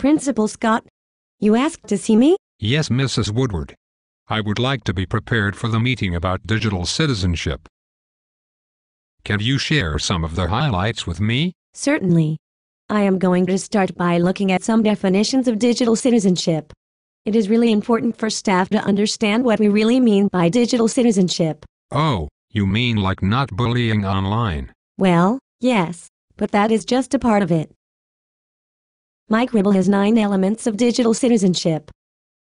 Principal Scott, you asked to see me? Yes, Mrs. Woodward. I would like to be prepared for the meeting about digital citizenship. Can you share some of the highlights with me? Certainly. I am going to start by looking at some definitions of digital citizenship. It is really important for staff to understand what we really mean by digital citizenship. Oh, you mean like not bullying online? Well, yes, but that is just a part of it. Mike Ribble has 9 elements of digital citizenship.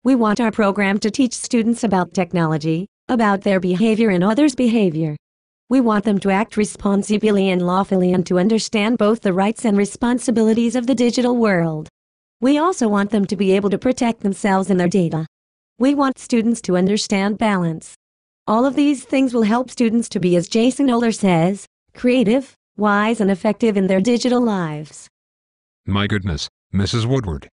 We want our program to teach students about technology, about their behavior and others' behavior. We want them to act responsibly and lawfully and to understand both the rights and responsibilities of the digital world. We also want them to be able to protect themselves and their data. We want students to understand balance. All of these things will help students to be, as Jason Oler says, creative, wise and effective in their digital lives. My goodness, Mrs. Woodward.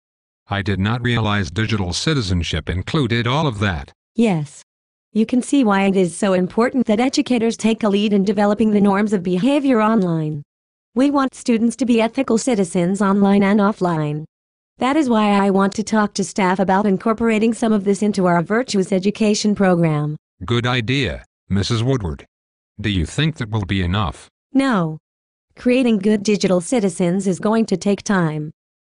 I did not realize digital citizenship included all of that. Yes. You can see why it is so important that educators take a lead in developing the norms of behavior online. We want students to be ethical citizens online and offline. That is why I want to talk to staff about incorporating some of this into our virtuous education program. Good idea, Mrs. Woodward. Do you think that will be enough? No. Creating good digital citizens is going to take time.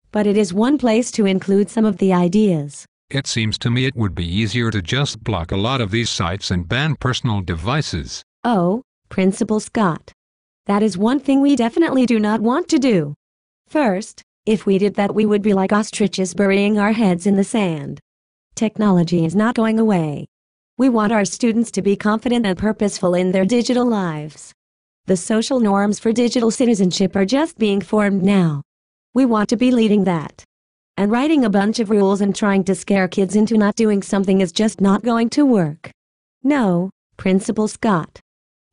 But it is one place to include some of the ideas. It seems to me it would be easier to just block a lot of these sites and ban personal devices. Oh, Principal Scott. That is one thing we definitely do not want to do. First, if we did that, we would be like ostriches burying our heads in the sand. Technology is not going away. We want our students to be confident and purposeful in their digital lives. The social norms for digital citizenship are just being formed now. We want to be leading that. And writing a bunch of rules and trying to scare kids into not doing something is just not going to work. No, Principal Scott.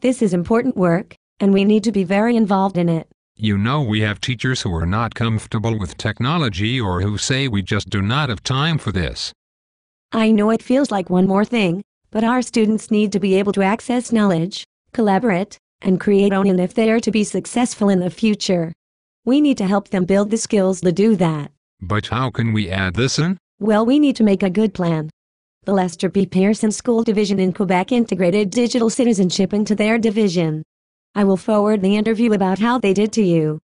This is important work, and we need to be very involved in it. You know, we have teachers who are not comfortable with technology or who say we just do not have time for this. I know it feels like one more thing, but our students need to be able to access knowledge, collaborate, and create on it if they are to be successful in the future. We need to help them build the skills to do that. But how can we add this in? Well, we need to make a good plan. The Lester B. Pearson School Division in Quebec integrated digital citizenship into their division. I will forward the interview about how they did to you.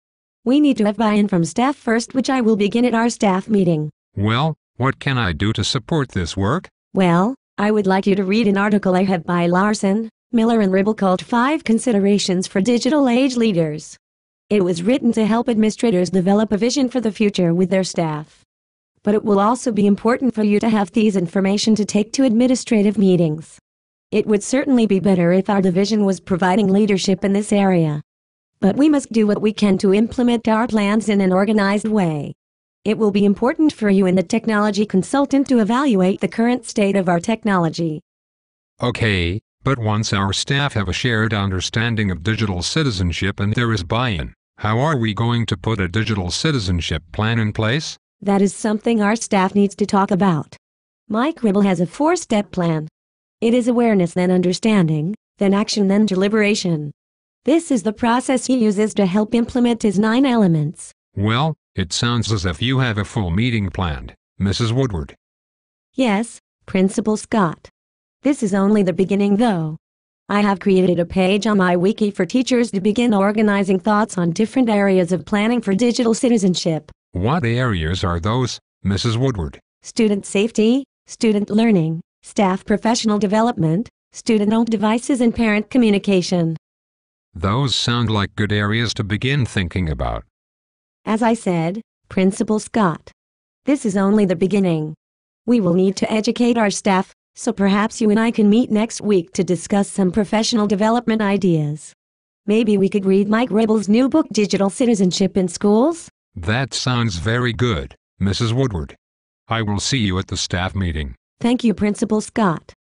We need to have buy-in from staff first, which I will begin at our staff meeting. Well, what can I do to support this work? Well, I would like you to read an article I have by Larson, Miller and Ribble called 5 Considerations for Digital Age Leaders. It was written to help administrators develop a vision for the future with their staff. But it will also be important for you to have these information to take to administrative meetings. It would certainly be better if our division was providing leadership in this area. But we must do what we can to implement our plans in an organized way. It will be important for you and the technology consultant to evaluate the current state of our technology. Okay, but once our staff have a shared understanding of digital citizenship and there is buy-in, how are we going to put a digital citizenship plan in place? That is something our staff needs to talk about. Mike Ribble has a 4-step plan. It is awareness, then understanding, then action, then deliberation. This is the process he uses to help implement his 9 elements. Well, it sounds as if you have a full meeting planned, Mrs. Woodward. Yes, Principal Scott. This is only the beginning though. I have created a page on my wiki for teachers to begin organizing thoughts on different areas of planning for digital citizenship. What areas are those, Mrs. Woodward? Student safety, student learning, staff professional development, student-owned devices and parent communication. Those sound like good areas to begin thinking about. As I said, Principal Scott, this is only the beginning. We will need to educate our staff, so perhaps you and I can meet next week to discuss some professional development ideas. Maybe we could read Mike Ribble's new book, Digital Citizenship in Schools? That sounds very good, Mrs. Woodward. I will see you at the staff meeting. Thank you, Principal Scott.